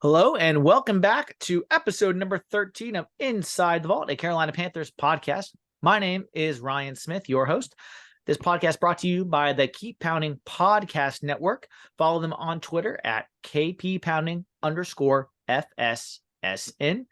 Hello and welcome back to episode number 13 of Inside the Vault, a Carolina Panthers podcast. My name is Ryan Smith, your host. This podcast brought to you by the Keep Pounding Podcast Network. Follow them on Twitter at KPPounding_FSSN.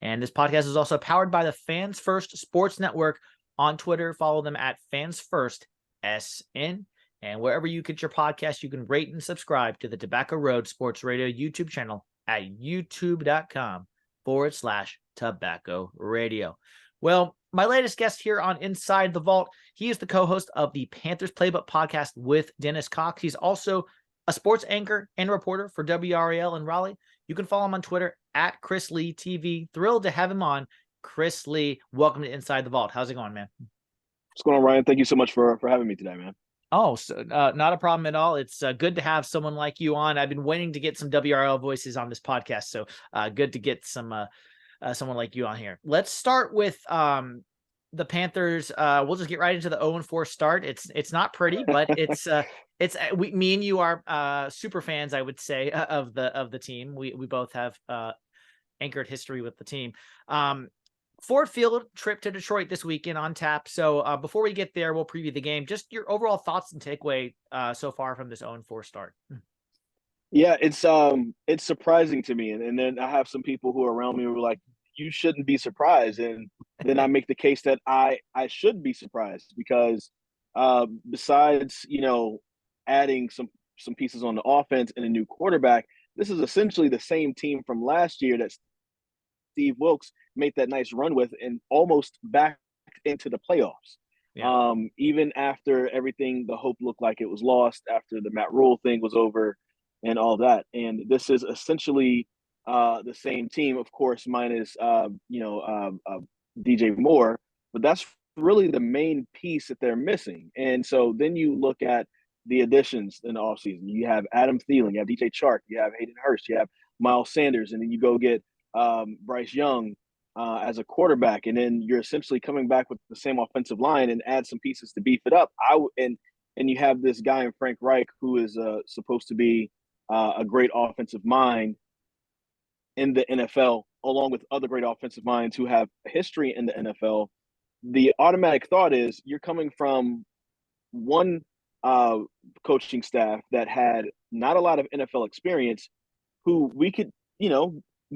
And this podcast is also powered by the Fans First Sports Network on Twitter. Follow them at Fans First SN. And wherever you get your podcast, you can rate and subscribe to the Tobacco Road Sports Radio YouTube channel at youtube.com/Tobacco Radio. Well, my latest guest here on Inside the Vault, he is the co-host of the Panthers Playbook podcast with Dennis Cox. He's also a sports anchor and reporter for WRAL in Raleigh. You can follow him on Twitter at Chris Lee TV. Thrilled to have him on. Chris Lee, welcome to Inside the Vault. How's it going, man? What's going on, Ryan? Thank you so much for having me today, man. Oh, so not a problem at all. It's good to have someone like you on. I've been waiting to get some WRL voices on this podcast, so good to get someone like you on here. Let's start with the Panthers. We'll just get right into the 0-4 start. It's not pretty, but me and you are super fans, I would say, of the team. We both have anchored history with the team. Ford Field trip to Detroit this weekend on tap. So before we get there, we'll preview the game. Just your overall thoughts and takeaway so far from this 0-4 start. Yeah, it's surprising to me, and then I have some people who are around me who are like, "You shouldn't be surprised," and then I make the case that I should be surprised because besides adding some pieces on the offense and a new quarterback, this is essentially the same team from last year that Steve Wilks made that nice run with and almost back into the playoffs. Yeah. Even after everything, the hope looked like it was lost after the Matt Rule thing was over and all that. And this is essentially the same team, of course, minus DJ Moore, but that's really the main piece that they're missing. And so then you look at the additions in the offseason. You have Adam Thielen, you have DJ Chark, you have Hayden Hurst, you have Miles Sanders, and then you go get Bryce Young as a quarterback, and then you're essentially coming back with the same offensive line and add some pieces to beef it up. And you have this guy in Frank Reich who is supposed to be a great offensive mind in the NFL, along with other great offensive minds who have history in the NFL. The automatic thought is you're coming from one coaching staff that had not a lot of NFL experience, who we could,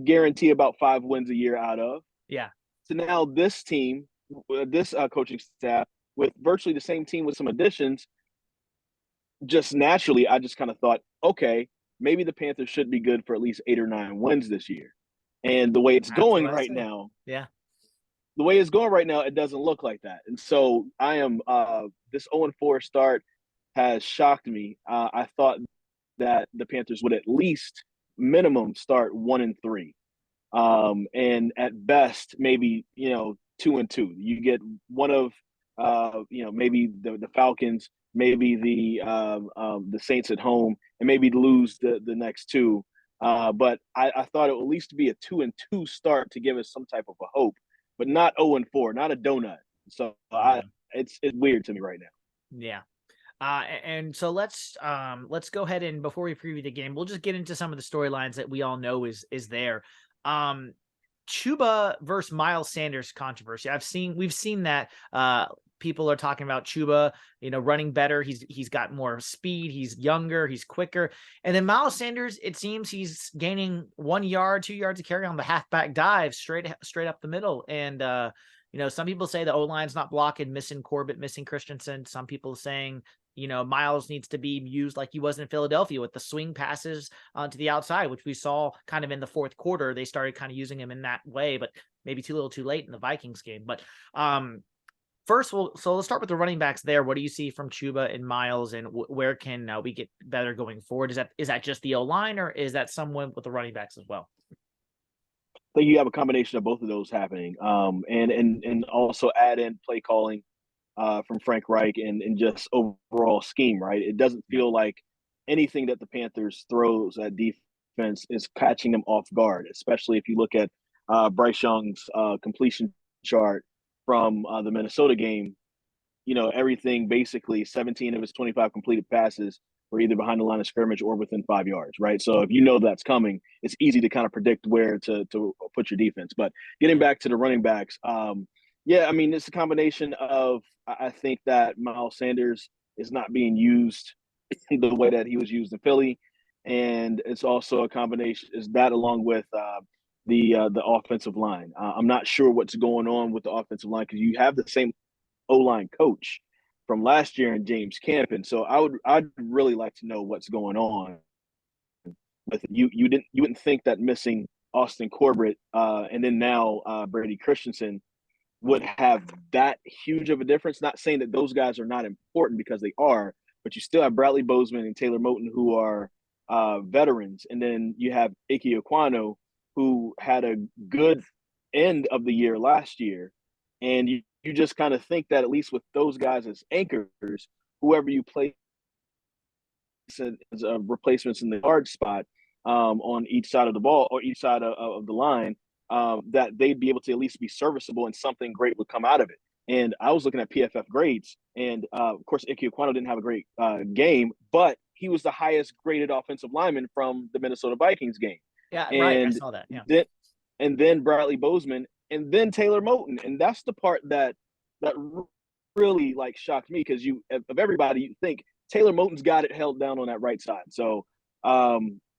guarantee about 5 wins a year out of. Yeah. So now this team, this coaching staff, with virtually the same team with some additions, just naturally, I just kind of thought, okay, maybe the Panthers should be good for at least 8 or 9 wins this year. And the way it's going right now, it doesn't look like that. And so I am this 0-4 start has shocked me. I thought that the Panthers would at least minimum start 1-3, and at best maybe 2-2. You get one of maybe the Falcons, maybe the Saints at home, and maybe lose the next two. But I thought it would at least be a 2-2 start to give us some type of a hope, but not 0-4, not a donut. So it's weird to me right now. Yeah. And so let's go ahead and before we preview the game, we'll just get into some of the storylines that we all know is there. Chuba versus Miles Sanders controversy. We've seen that people are talking about Chuba, running better. He's got more speed. He's younger. He's quicker. And then Miles Sanders, it seems he's gaining 1 yard, 2 yards of carry on the halfback dive straight up the middle. And some people say the O-line's not blocking, missing Corbett, missing Christensen. Some people saying, Miles needs to be used like he was in Philadelphia with the swing passes to the outside, which we saw kind of in the fourth quarter. They started kind of using him in that way, but maybe too little too late in the Vikings game. But first, so let's start with the running backs there. What do you see from Chuba and Miles, and where can we get better going forward? Is that just the O-line, or is that someone with the running backs as well? I think you have a combination of both of those happening, and also add in play calling from Frank Reich and just overall scheme, right? It doesn't feel like anything that the Panthers throws at defense is catching them off guard, especially if you look at Bryce Young's completion chart from the Minnesota game. Everything basically 17 of his 25 completed passes were either behind the line of scrimmage or within 5 yards, right? So if you know that's coming, it's easy to kind of predict where to put your defense. But getting back to the running backs, yeah, I mean, it's a combination of I think that Miles Sanders is not being used the way that he was used in Philly, and it's also a combination is that along with the offensive line. I'm not sure what's going on with the offensive line because you have the same O-line coach from last year in James Campen. So I'd really like to know what's going on with you. You wouldn't think that missing Austin Corbett and then now Brady Christensen would have that huge of a difference. Not saying that those guys are not important because they are, but you still have Bradley Bozeman and Taylor Moton who are veterans, and then you have Ike Aquano who had a good end of the year last year, and you just kind of think that at least with those guys as anchors, whoever you play as replacements in the guard spot on each side of the ball or each side of the line, that they'd be able to at least be serviceable and something great would come out of it. And I was looking at PFF grades, and of course, Ike Aquano didn't have a great game, but he was the highest graded offensive lineman from the Minnesota Vikings game. Yeah, right. I And saw that. Yeah. then Bradley Bozeman, and then Taylor Moton, and that's the part that really like shocked me because you of everybody you think Taylor Moton's got it held down on that right side. So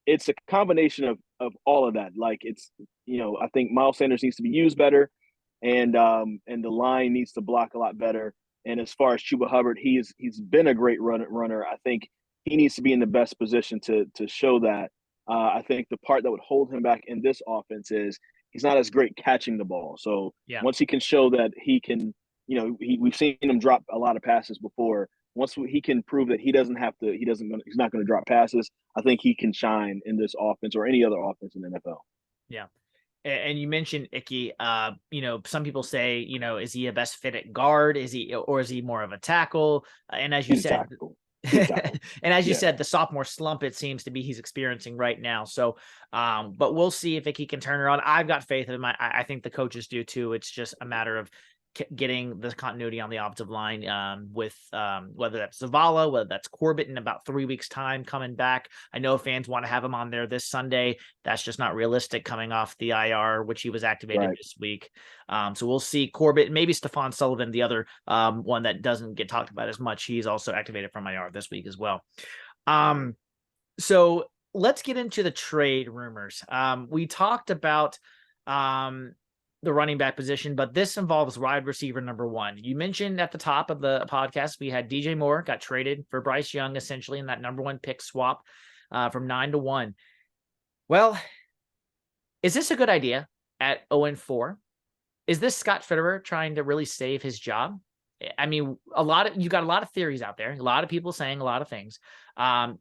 it's a combination of all of that. Like it's I think Miles Sanders needs to be used better, and the line needs to block a lot better. And as far as Chuba Hubbard, he's been a great runner. I think he needs to be in the best position to show that. I think the part that would hold him back in this offense is he's not as great catching the ball. So Yeah. once he can show that he can, we've seen him drop a lot of passes before. Once he can prove that he's not going to drop passes. I think he can shine in this offense or any other offense in the NFL. Yeah. And you mentioned Icky. Some people say, is he a best fit at guard? Is he more of a tackle? And as you He's said, and as you said, the sophomore slump it seems to be he's experiencing right now. So, but we'll see if Icky can turn around. I've got faith in him. I think the coaches do too. It's just a matter of getting the continuity on the offensive line with whether that's Zavala, whether that's Corbett in about 3 weeks time coming back. I know fans want to have him on there this Sunday. That's just not realistic coming off the IR, which he was activated this week. So we'll see Corbett, maybe Stephon Sullivan, the other one that doesn't get talked about as much. He's also activated from IR this week as well. So let's get into the trade rumors. We talked about the running back position, but this involves wide receiver number one. You mentioned at the top of the podcast, we had DJ Moore got traded for Bryce Young, essentially in that number one pick swap from 9-1. Well, is this a good idea at 0-4? Is this Scott Fitterer trying to really save his job? I mean, you got a lot of theories out there, a lot of people saying a lot of things.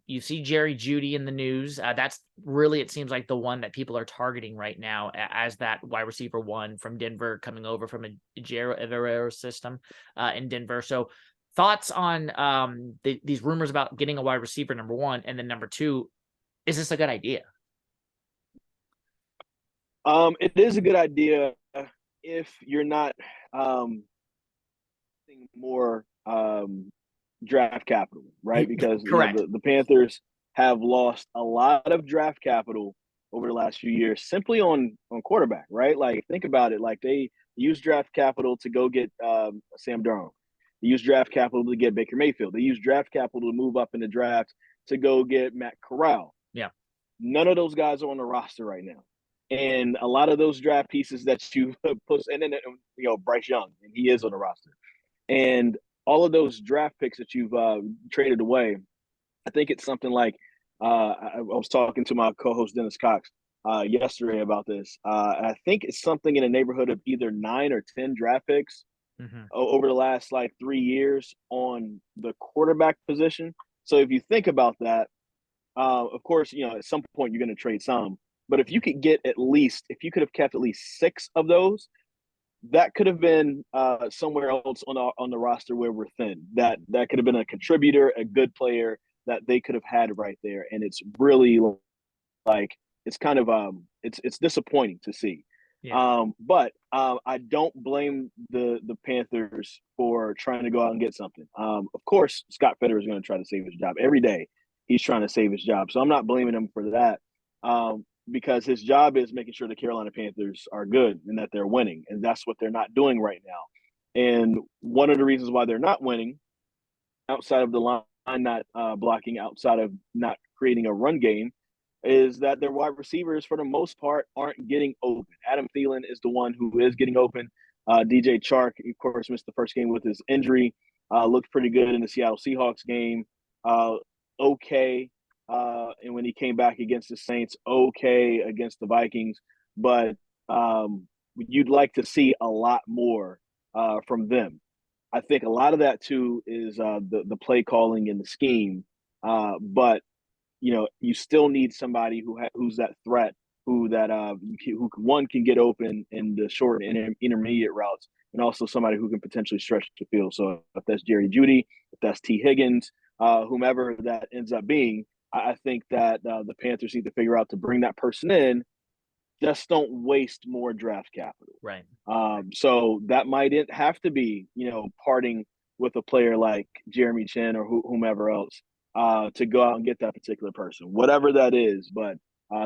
You see Jerry Jeudy in the news. That's really, it seems like the one that people are targeting right now as that wide receiver one from Denver coming over from a Jairo system in Denver. So thoughts on these rumors about getting a wide receiver, number one, and then number two, is this a good idea? It is a good idea if you're not more draft capital, right? Because the Panthers have lost a lot of draft capital over the last few years simply on quarterback, right? Like think about it. Like they use draft capital to go get Sam Darnold. They use draft capital to get Baker Mayfield. They use draft capital to move up in the draft to go get Matt Corral. Yeah. None of those guys are on the roster right now. And a lot of those draft pieces that you put, and then Bryce Young, and he is on the roster. And all of those draft picks that you've traded away, I think it's something like I was talking to my co-host Dennis Cox yesterday about this. I think it's something in the neighborhood of either 9 or 10 draft picks over the last 3 years on the quarterback position. So if you think about that, of course, at some point you're going to trade some. But if you could have kept at least 6 of those, that could have been somewhere else on the roster where we're thin. That could have been a contributor, a good player that they could have had right there. And it's really it's kind of it's disappointing to see. Yeah. But I don't blame the Panthers for trying to go out and get something. Of course, Scott Fitterer is going to try to save his job every day. he's trying to save his job. So I'm not blaming him for that, because his job is making sure the Carolina Panthers are good and that they're winning, and that's what they're not doing right now. And one of the reasons why they're not winning, outside of the line not blocking, outside of not creating a run game, is that their wide receivers, for the most part, aren't getting open. Adam Thielen is the one who is getting open. DJ Chark, of course, missed the first game with his injury. Looked pretty good in the Seattle Seahawks game. Okay. And when he came back against the Saints, okay against the Vikings. But you'd like to see a lot more from them. I think a lot of that too is the play calling and the scheme. But you still need somebody who's that threat, who one can get open in the short and intermediate routes, and also somebody who can potentially stretch the field. So if that's Jerry Jeudy, if that's T Higgins, whomever that ends up being, I think that the Panthers need to figure out to bring that person in. Just don't waste more draft capital. Right. So that might have to be, parting with a player like Jeremy Chin or whomever else to go out and get that particular person, whatever that is. But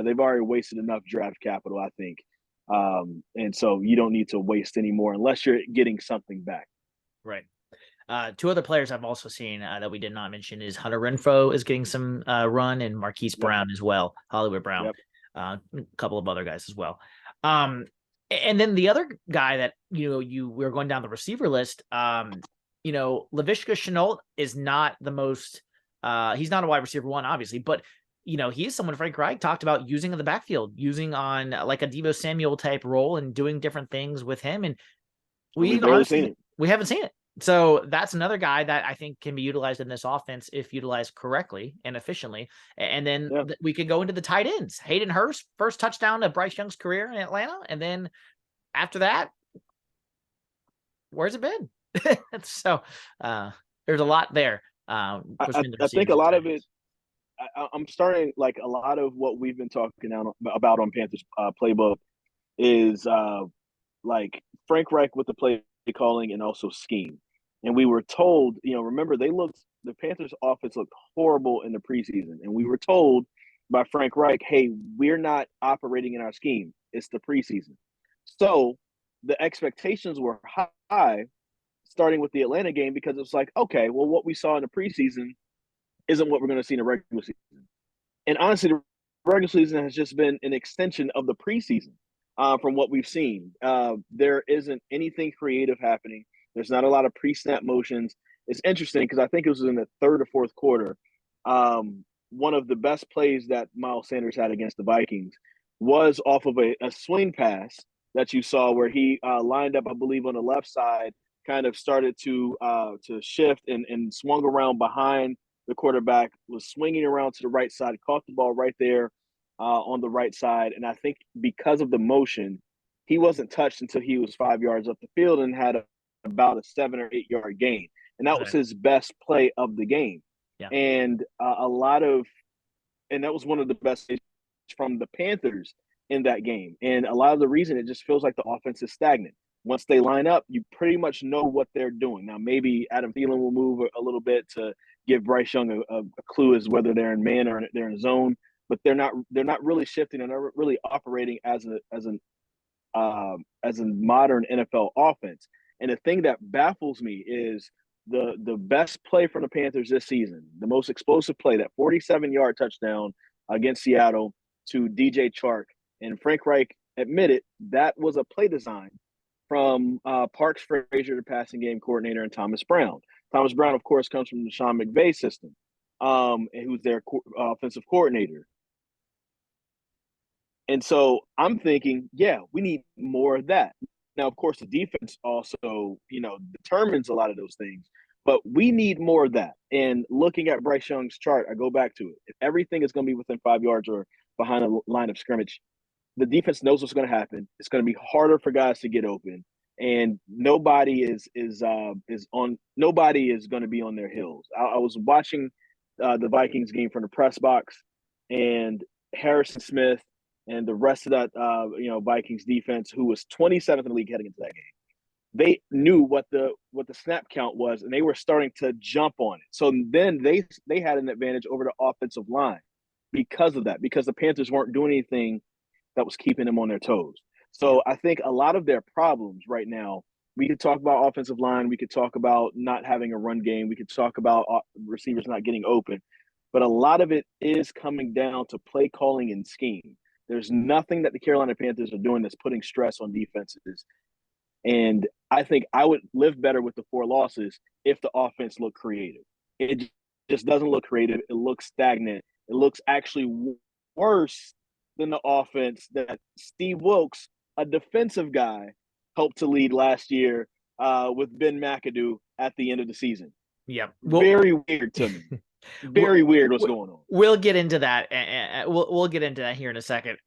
they've already wasted enough draft capital, I think. And so you don't need to waste any more unless you're getting something back. Right. Two other players I've also seen that we did not mention is Hunter Renfrow is getting some run, and Marquise Brown as well, Hollywood Brown. Yep. A couple of other guys as well. And then the other guy that we're going down the receiver list. Laviska Shenault is not the most. He's not a wide receiver one, obviously, but he is someone Frank Reich talked about using in the backfield, using on like a Deebo Samuel type role and doing different things with him. And we haven't seen it. So that's another guy that I think can be utilized in this offense if utilized correctly and efficiently. And then we can go into the tight ends. Hayden Hurst, first touchdown of Bryce Young's career in Atlanta. And then after that, where's it been? So there's a lot there. I think a lot of it, I'm starting, like, a lot of what we've been talking about on Panthers Playbook is like Frank Reich with the play calling and also scheme. And we were told, remember, the Panthers offense looked horrible in the preseason. And we were told by Frank Reich, hey, we're not operating in our scheme. It's the preseason. So the expectations were high starting with the Atlanta game, because it's like, okay, well, what we saw in the preseason isn't what we're going to see in the regular season. And honestly, the regular season has just been an extension of the preseason. From what we've seen, there isn't anything creative happening. There's not a lot of pre-snap motions. It's interesting because I think it was in the third or fourth quarter. One of the best plays that Miles Sanders had against the Vikings was off of a swing pass that you saw where he lined up, I believe, on the left side, kind of started to shift and swung around behind the quarterback, was swinging around to the right side, caught the ball right there on the right side. And I think because of the motion, he wasn't touched until he was 5 yards up the field and had about a 7 or 8 yard gain. And that was his best play of the game. Yeah. And that was one of the best from the Panthers in that game. And a lot of the reason, it just feels like the offense is stagnant. Once they line up, you pretty much know what they're doing. Now, maybe Adam Thielen will move a little bit to give Bryce Young a clue as whether they're in man or they're in zone. But they're not really shifting and they're really operating as a modern NFL offense. And the thing that baffles me is the best play from the Panthers this season, the most explosive play, that 47-yard touchdown against Seattle to DJ Chark. And Frank Reich admitted that was a play design from Parks Frazier, the passing game coordinator, and Thomas Brown. Thomas Brown, of course, comes from the Sean McVay system, and who's their offensive coordinator. And so I'm thinking, we need more of that. Now, of course, the defense also, determines a lot of those things, but we need more of that. And looking at Bryce Young's chart, I go back to it. If everything is going to be within 5 yards or behind a line of scrimmage, the defense knows what's going to happen. It's going to be harder for guys to get open, and nobody is going to be on their heels. I was watching the Vikings game from the press box, and Harrison Smith and the rest of that Vikings defense, who was 27th in the league heading into that game, they knew what the snap count was, and they were starting to jump on it. So then they had an advantage over the offensive line because of that, because the Panthers weren't doing anything that was keeping them on their toes. Yeah. So I think a lot of their problems right now, we could talk about offensive line, we could talk about not having a run game, we could talk about receivers not getting open, but a lot of it is coming down to play calling and scheme. There's nothing that the Carolina Panthers are doing that's putting stress on defenses. And I think I would live better with the 4 losses if the offense looked creative. It just doesn't look creative. It looks stagnant. It looks actually worse than the offense that Steve Wilks, a defensive guy, helped to lead last year with Ben McAdoo at the end of the season. Yeah. Very weird to me. Very weird what's going on. We'll get into that. We'll get into that here in a second.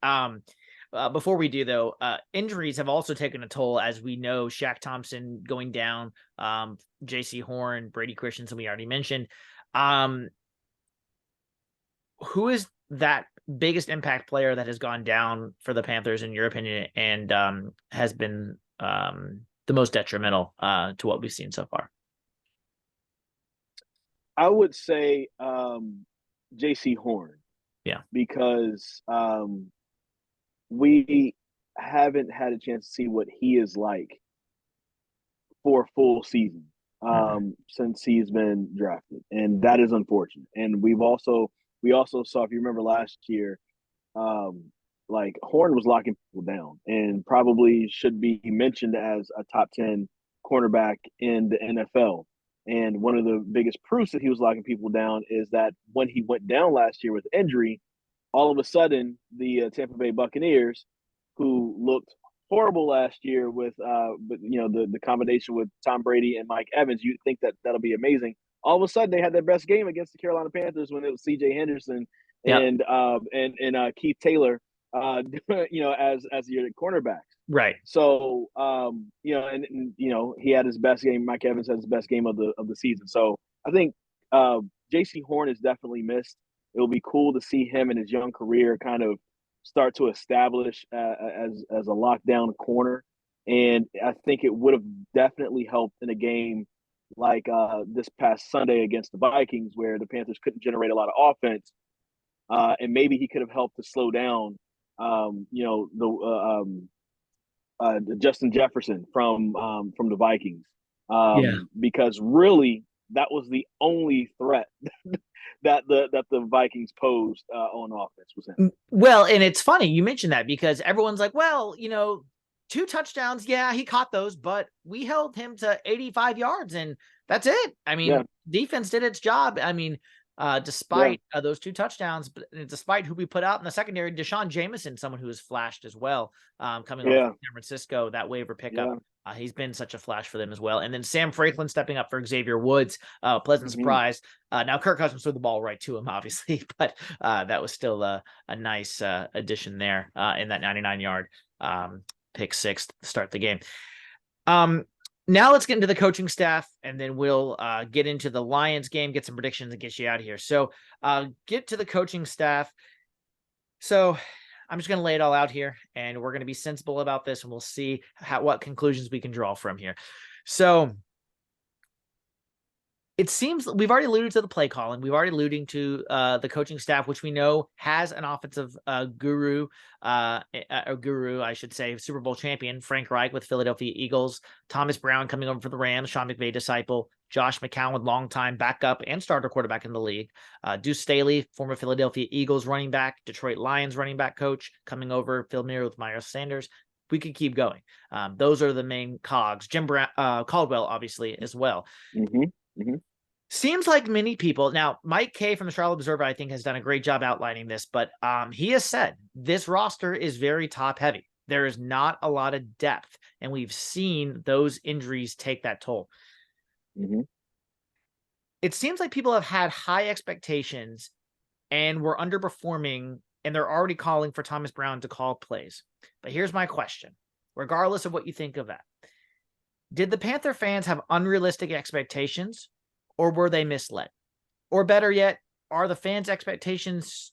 Before we do, though, injuries have also taken a toll, as we know. Shaq Thompson going down, J.C. Horn, Brady Christensen, we already mentioned. Who is that biggest impact player that has gone down for the Panthers, in your opinion, and has been the most detrimental to what we've seen so far? I would say J.C. Horn. Yeah. Because we haven't had a chance to see what he is like for a full season since he's been drafted, and that is unfortunate. And we also saw, if you remember last year, like Horn was locking people down, and probably should be mentioned as a top 10 cornerback in the NFL. And one of the biggest proofs that he was locking people down is that when he went down last year with injury, all of a sudden the Tampa Bay Buccaneers, who looked horrible last year with the combination with Tom Brady and Mike Evans, you'd think that that'll be amazing. All of a sudden they had their best game against the Carolina Panthers when it was C.J. Henderson and Keith Taylor, as your cornerbacks. Right. So he had his best game. Mike Evans has his best game of the season. So I think J.C. Horn is definitely missed. It'll be cool to see him in his young career kind of start to establish as a lockdown corner. And I think it would have definitely helped in a game like this past Sunday against the Vikings, where the Panthers couldn't generate a lot of offense. And maybe he could have helped to slow down, Justin Jefferson from the Vikings. Because really that was the only threat that the Vikings posed on offense was him. Well, and it's funny you mentioned that, because everyone's like, well, 2 touchdowns. Yeah, he caught those, but we held him to 85 yards and that's it. I mean, defense did its job. I mean, despite those 2 touchdowns, but despite who we put out in the secondary, Deshaun Jameson, someone who has flashed as well, coming off San Francisco, that waiver pickup. He's been such a flash for them as well. And then Sam Franklin stepping up for Xavier Woods, pleasant surprise. Now Kirk Cousins threw the ball right to him, obviously, but that was still a nice addition there in that 99-yard pick 6 to start the game. Now let's get into the coaching staff, and then we'll get into the Lions game, get some predictions, and get you out of here. So get to the coaching staff. So I'm just going to lay it all out here, and we're going to be sensible about this, and we'll see what conclusions we can draw from here. So it seems we've already alluded to the play calling. We've already alluded to the coaching staff, which we know has an offensive guru, I should say, Super Bowl champion, Frank Reich with Philadelphia Eagles, Thomas Brown coming over for the Rams, Sean McVay disciple, Josh McCown, longtime backup and starter quarterback in the league, Deuce Staley, former Philadelphia Eagles running back, Detroit Lions running back coach, coming over, familiar with Miles Sanders. We could keep going. Those are the main cogs. Jim Caldwell, obviously, as well. Seems like many people now, Mike Kay from the Charlotte Observer, I think, has done a great job outlining this, but he has said this roster is very top heavy. There is not a lot of depth, and we've seen those injuries take that toll. It seems like people have had high expectations and were underperforming, and they're already calling for Thomas Brown to call plays. But here's my question, regardless of what you think of that. Did the Panther fans have unrealistic expectations, or were they misled? Or better yet, are the fans' expectations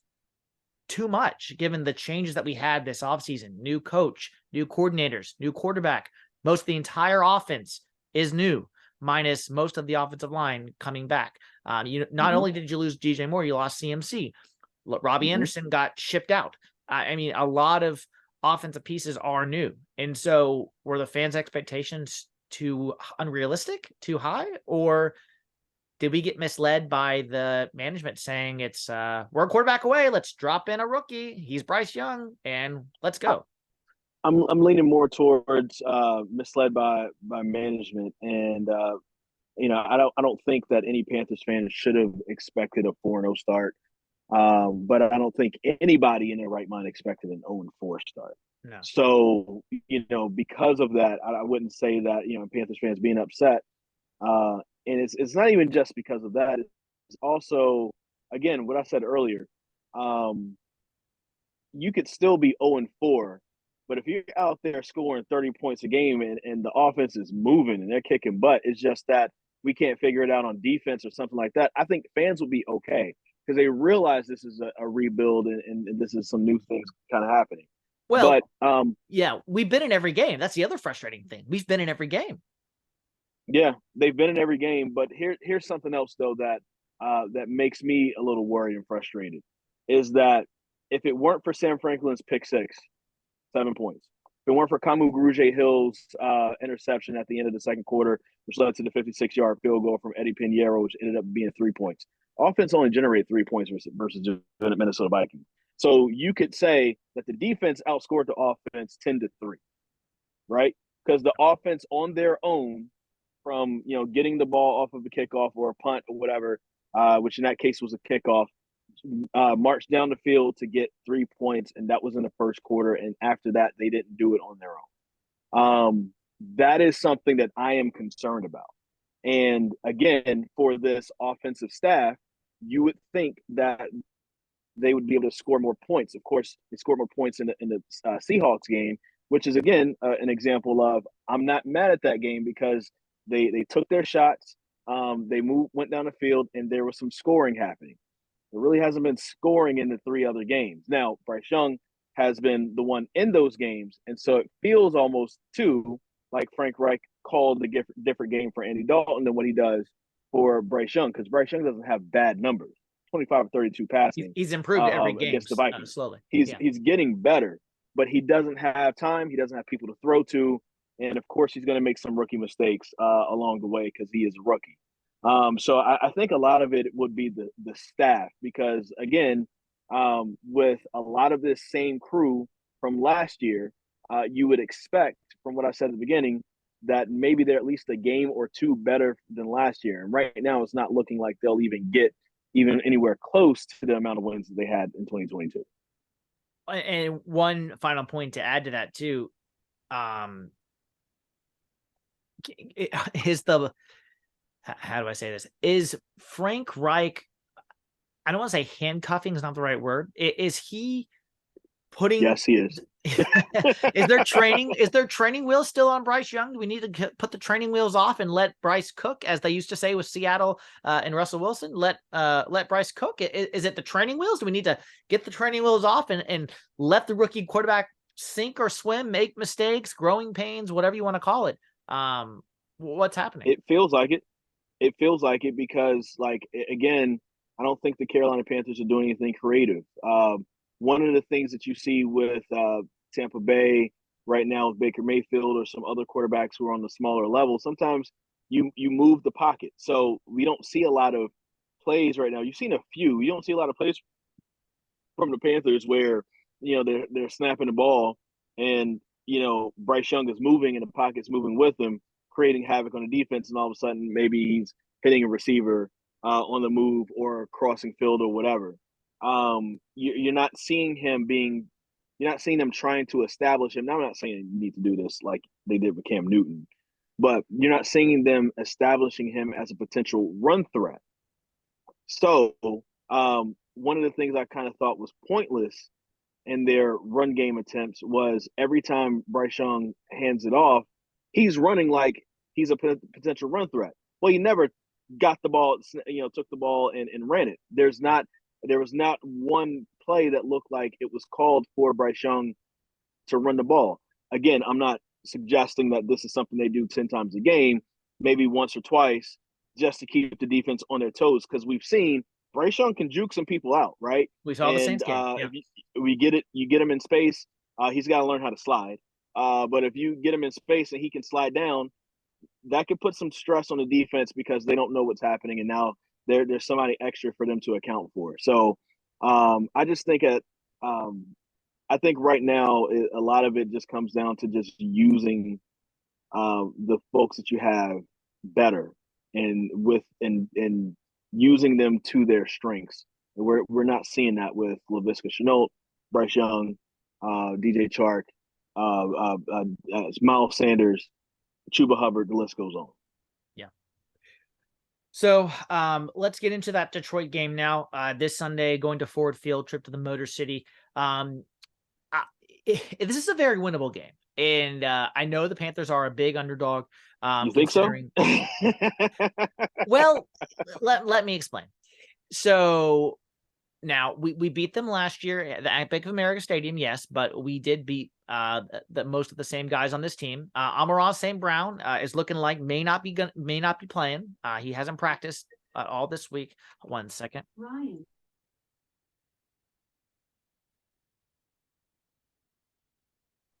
too much, given the changes that we had this offseason? New coach, new coordinators, new quarterback, Most of the entire offense is new, minus most of the offensive line coming back. Not only did you lose DJ Moore, you lost CMC. Robbie Anderson got shipped out. I mean, a lot of offensive pieces are new. And so were the fans' expectations too unrealistic, too high? Or did we get misled by the management saying it's we're a quarterback away, let's drop in a rookie, he's Bryce Young, and let's go? I'm leaning more towards misled by management, and I don't think that any Panthers fan should have expected a 4-0 start. But I don't think anybody in their right mind expected an 0-4 start. No. So, because of that, I wouldn't say that, Panthers fans being upset. And it's not even just because of that. It's also, again, what I said earlier, you could still be 0-4, but if you're out there scoring 30 points a game and the offense is moving and they're kicking butt, it's just that we can't figure it out on defense or something like that. I think fans will be okay because they realize this is a rebuild and this is some new things kind of happening. Well, but yeah, we've been in every game. That's the other frustrating thing. We've been in every game. Yeah, they've been in every game. But here's something else though that that makes me a little worried and frustrated is that if it weren't for Sam Franklin's pick six, 7 points. If it weren't for Kamu Grugier-Hill's interception at the end of the second quarter, which led to the 56-yard field goal from Eddie Pinheiro, which ended up being 3 points. Offense only generated 3 points versus the Minnesota Vikings. So you could say that the defense outscored the offense 10-3, right? Because the offense on their own, from getting the ball off of a kickoff or a punt or whatever, which in that case was a kickoff, marched down the field to get 3 points, and that was in the first quarter. And after that, they didn't do it on their own. That is something that I am concerned about. And again, for this offensive staff, you would think that they would be able to score more points. Of course, they scored more points in the Seahawks game, which is again an example of I'm not mad at that game because they took their shots, they went down the field, and there was some scoring happening. There really hasn't been scoring in the 3 other games. Now, Bryce Young has been the one in those games, and so it feels almost too like Frank Reich called the different game for Andy Dalton than what he does for Bryce Young, because Bryce Young doesn't have bad numbers. 25 or 32 passing. He's improved every game against the Vikings. Slowly. He's getting better, but he doesn't have time. He doesn't have people to throw to, and of course, he's going to make some rookie mistakes along the way because he is a rookie. So I think a lot of it would be the staff because, again, with a lot of this same crew from last year, you would expect, from what I said at the beginning, that maybe they're at least a game or two better than last year. And right now, it's not looking like they'll even get anywhere close to the amount of wins that they had in 2022. And one final point to add to that, too, is how do I say this? Is Frank Reich, I don't want to say handcuffing is not the right word. Is he putting? Yes, he is. Is there training wheels still on Bryce Young? Do we need to put the training wheels off and let Bryce cook, as they used to say with Seattle and Russell Wilson? Let Bryce cook. Is it the training wheels? Do we need to get the training wheels off and let the rookie quarterback sink or swim, make mistakes, growing pains, whatever you want to call it? What's happening? It feels like it. It feels like it because, again, I don't think the Carolina Panthers are doing anything creative. One of the things that you see with Tampa Bay right now with Baker Mayfield or some other quarterbacks who are on the smaller level, sometimes you move the pocket. So we don't see a lot of plays right now. You've seen a few. You don't see a lot of plays from the Panthers where, they're snapping the ball and, Bryce Young is moving and the pocket's moving with him, creating havoc on the defense, and all of a sudden maybe he's hitting a receiver on the move or crossing field or whatever. You're not seeing them trying to establish him. Now, I'm not saying you need to do this like they did with Cam Newton, but you're not seeing them establishing him as a potential run threat. So one of the things I kind of thought was pointless in their run game attempts was every time Bryce Young hands it off, he's running like he's a potential run threat. Well, he never got the ball, took the ball and ran it. There was not one play that looked like it was called for Bryce Young to run the ball. Again, I'm not suggesting that this is something they do 10 times a game, maybe once or twice, just to keep the defense on their toes. Because we've seen Bryce Young can juke some people out, right? We saw the And Saints game. Yeah. if we get it, you get him in space. He's got to learn how to slide. But if you get him in space and he can slide down, that could put some stress on the defense because they don't know what's happening, and now there's somebody extra for them to account for. So I just think I think right now a lot of it just comes down to just using the folks that you have better and using them to their strengths. We're not seeing that with Laviska Shenault, Bryce Young, DJ Chark, Miles Sanders, Chuba Hubbard. The list goes on. Yeah. So let's get into that Detroit game now. This Sunday, going to Ford Field, trip to the Motor City. This is a very winnable game. And I know the Panthers are a big underdog. You think so? Well, let me explain. So now we beat them last year at the Bank of America Stadium, yes, but we did beat most of the same guys on this team. Amon-Ra St. Brown is looking like may not be playing. He hasn't practiced all this week. 1 second. Ryan.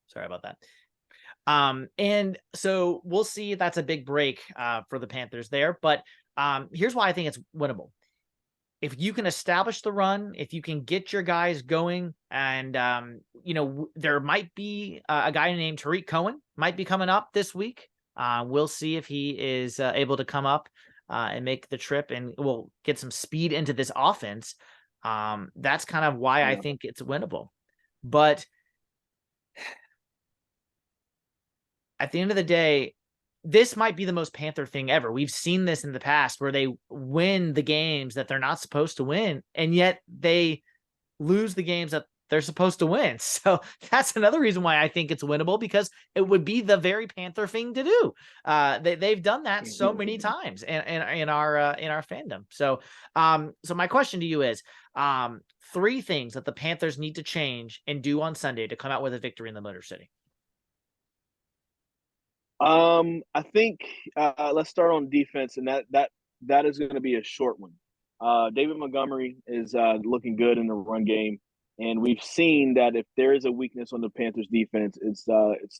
Sorry about that. And so we'll see if that's a big break for the Panthers there. But here's why I think it's winnable. If you can establish the run, if you can get your guys going, and there might be a guy named Tariq Cohen might be coming up this week. We'll see if he is able to come up and make the trip, and we'll get some speed into this offense. That's kind of why I think it's winnable. But at the end of the day, this might be the most Panther thing ever. We've seen this in the past where they win the games that they're not supposed to win, and yet they lose the games that they're supposed to win. So that's another reason why I think it's winnable, because it would be the very Panther thing to do. They've done that so many times in our fandom. So my question to you is 3 things that the Panthers need to change and do on Sunday to come out with a victory in the Motor City. I think let's start on defense, and that is going to be a short one. David Montgomery is looking good in the run game, and we've seen that if there is a weakness on the Panthers defense, it's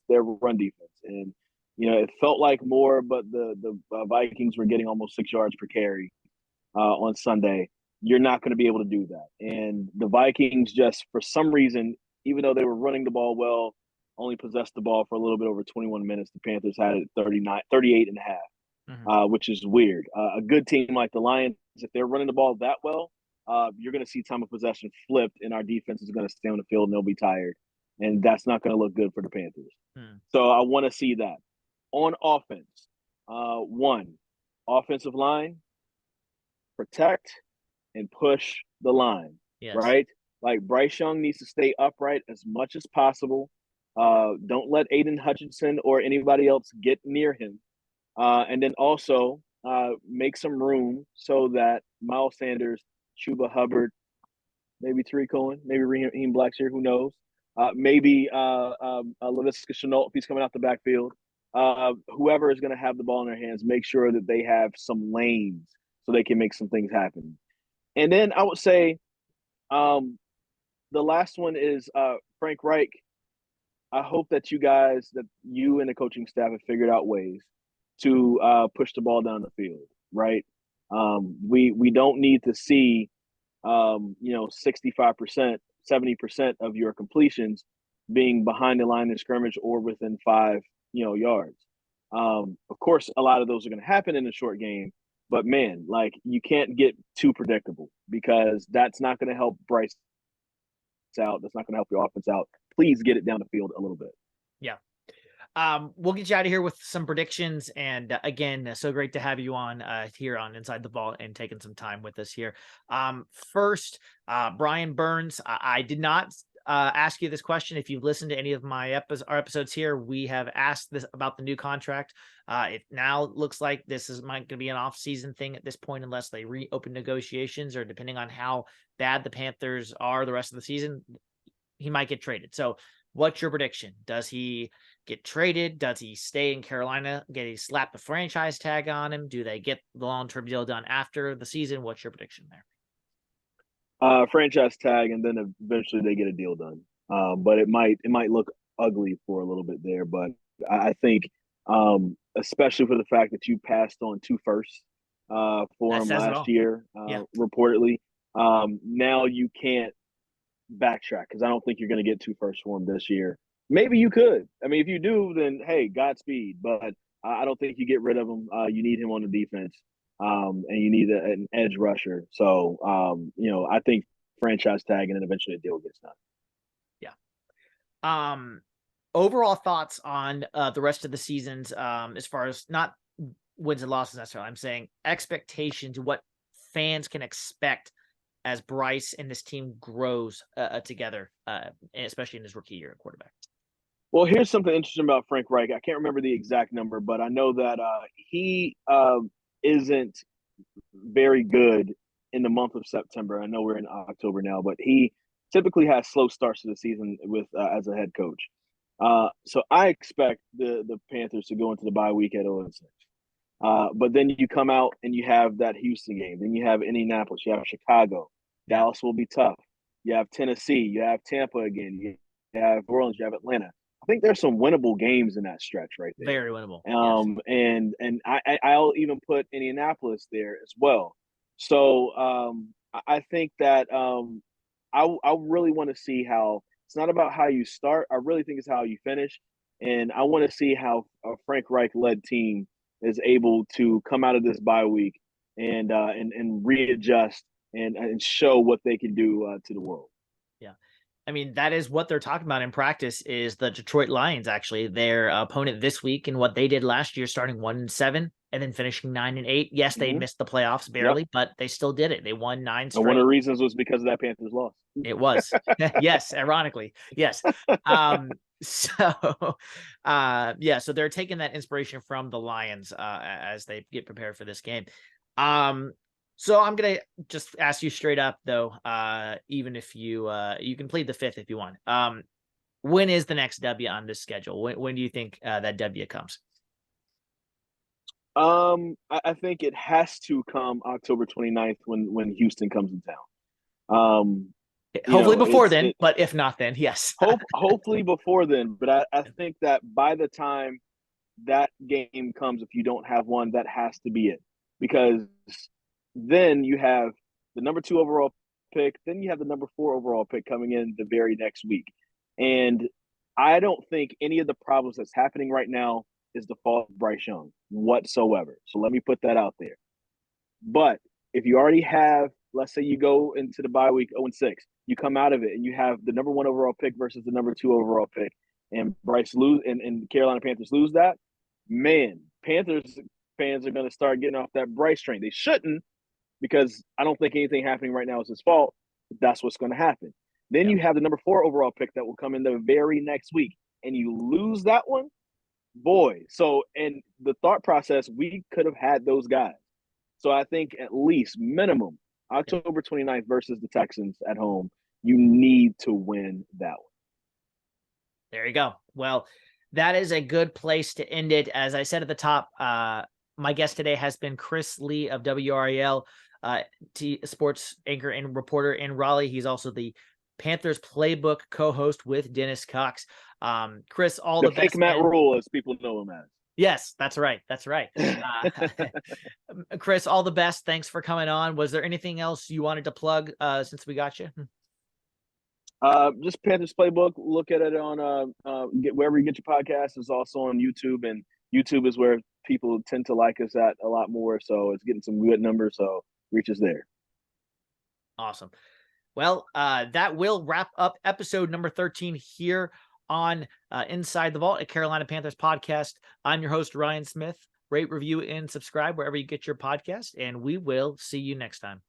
their run defense. And it felt like more, but the Vikings were getting almost 6 yards per carry on Sunday. You're not going to be able to do that, and the Vikings just, for some reason, even though they were running the ball well, only possessed the ball for a little bit over 21 minutes. The Panthers had it 38 and a half, which is weird. A good team like the Lions, if they're running the ball that well, you're going to see time of possession flipped, and our defense is going to stay on the field and they'll be tired. And that's not going to look good for the Panthers. So I want to see that. On offense, 1, offensive line, protect and push the line, right? Like Bryce Young needs to stay upright as much as possible. Don't let Aiden Hutchinson or anybody else get near him. And then also make some room so that Miles Sanders, Chuba Hubbard, maybe Tariq Cohen, maybe Raheem Blackshear, who knows? Maybe Laviska Shenault if he's coming out the backfield. Whoever is going to have the ball in their hands, make sure that they have some lanes so they can make some things happen. And then I would say the last one is Frank Reich. I hope that you and the coaching staff have figured out ways to push the ball down the field, right? We don't need to see 65%, 70% of your completions being behind the line of scrimmage or within 5 yards. Of course, a lot of those are going to happen in a short game, but man, like, you can't get too predictable, because that's not going to help Bryce out. That's not going to help your offense out. Please get it down the field a little bit. Yeah. We'll get you out of here with some predictions. And again, so great to have you on here on Inside the Vault and taking some time with us here. First, Brian Burns, I did not ask you this question. If you've listened to any of my our episodes here, we have asked this about the new contract. It now looks like this is going to be an off-season thing at this point, unless they reopen negotiations, or depending on how bad the Panthers are the rest of the season, he might get traded. So What's your prediction? Does he get traded? Does he stay in Carolina? Get he slap the franchise tag on him? Do they get the long-term deal done after the season? What's your prediction there? Franchise tag, and then eventually they get a deal done. But it might look ugly for a little bit there. But I think, especially for the fact that you passed on 2 firsts for That him says it last all. year, Yeah. reportedly. Now you can't backtrack because I don't think you're going to get 2 firsts for him this year. Maybe you could. I mean, if you do, then hey, Godspeed. But I don't think you get rid of him. You need him on the defense, and you need an edge rusher. So, I think franchise tag and then eventually a deal gets done. Yeah. Overall thoughts on the rest of the seasons, as far as not wins and losses necessarily. I'm saying expectations, what fans can expect as Bryce and this team grows together, especially in his rookie year at quarterback. Well, here's something interesting about Frank Reich. I can't remember the exact number, but I know that he isn't very good in the month of September. I know we're in October now, but he typically has slow starts to the season with as a head coach. So I expect the Panthers to go into the bye week at 0-6. But then you come out and you have that Houston game. Then you have Indianapolis. You have Chicago. Yeah. Dallas will be tough. You have Tennessee. You have Tampa again. You have New Orleans. You have Atlanta. I think there's some winnable games in that stretch right there. Very winnable. Yes. And I'll even put Indianapolis there as well. So I think that I really want to see how it's not about how you start. I really think it's how you finish. And I want to see how a Frank Reich led team is able to come out of this bye week and readjust and show what they can do to the world. Yeah. I mean, that is what they're talking about in practice is the Detroit Lions, actually, their opponent this week and what they did last year, starting 1-7 and then finishing 9-8. Yes, they missed the playoffs barely, but they still did it. They won 9 straight. And one of the reasons was because of that Panthers loss. It was. Yes, ironically. Yes. So they're taking that inspiration from the Lions as they get prepared for this game. So I'm gonna just ask you straight up though, even if you can plead the fifth if you want. When is the next W on this schedule? When do you think that W comes? I think it has to come October 29th when Houston comes in town. Hopefully before then, but if not, then yes. Hopefully before then. But I think that by the time that game comes, if you don't have one, that has to be it. Because then you have the number 2 overall pick, then you have the number 4 overall pick coming in the very next week. And I don't think any of the problems that's happening right now is the fault of Bryce Young whatsoever. So let me put that out there. But if you already have, let's say you go into the bye week 0-6, you come out of it and you have the number 1 overall pick versus the number 2 overall pick, and Bryce lose and Carolina Panthers lose that, man, Panthers fans are going to start getting off that Bryce train. They shouldn't, because I don't think anything happening right now is his fault. That's what's going to happen. Then you have the number 4 overall pick that will come in the very next week, and you lose that one, boy. So, and the thought process, we could have had those guys. So I think at least minimum October 29th versus the Texans at home, you need to win that one. There you go. Well, that is a good place to end it. As I said at the top, my guest today has been Chris Lee of WRAL, sports anchor and reporter in Raleigh. He's also the Panthers Playbook co-host with Dennis Cox. Chris, all the best. Matt Rule, as people know him as. Yes, that's right. That's right. Chris, all the best. Thanks for coming on. Was there anything else you wanted to plug since we got you? Just Panthers Playbook. Look at it on wherever you get your podcast. It's also on YouTube, and YouTube is where people tend to like us at a lot more. So it's getting some good numbers. So reach us there. Awesome. Well, that will wrap up episode number 13 here on Inside the Vault, a Carolina Panthers podcast. I'm your host, Ryan Smith. Rate, review, and subscribe wherever you get your podcast, and we will see you next time.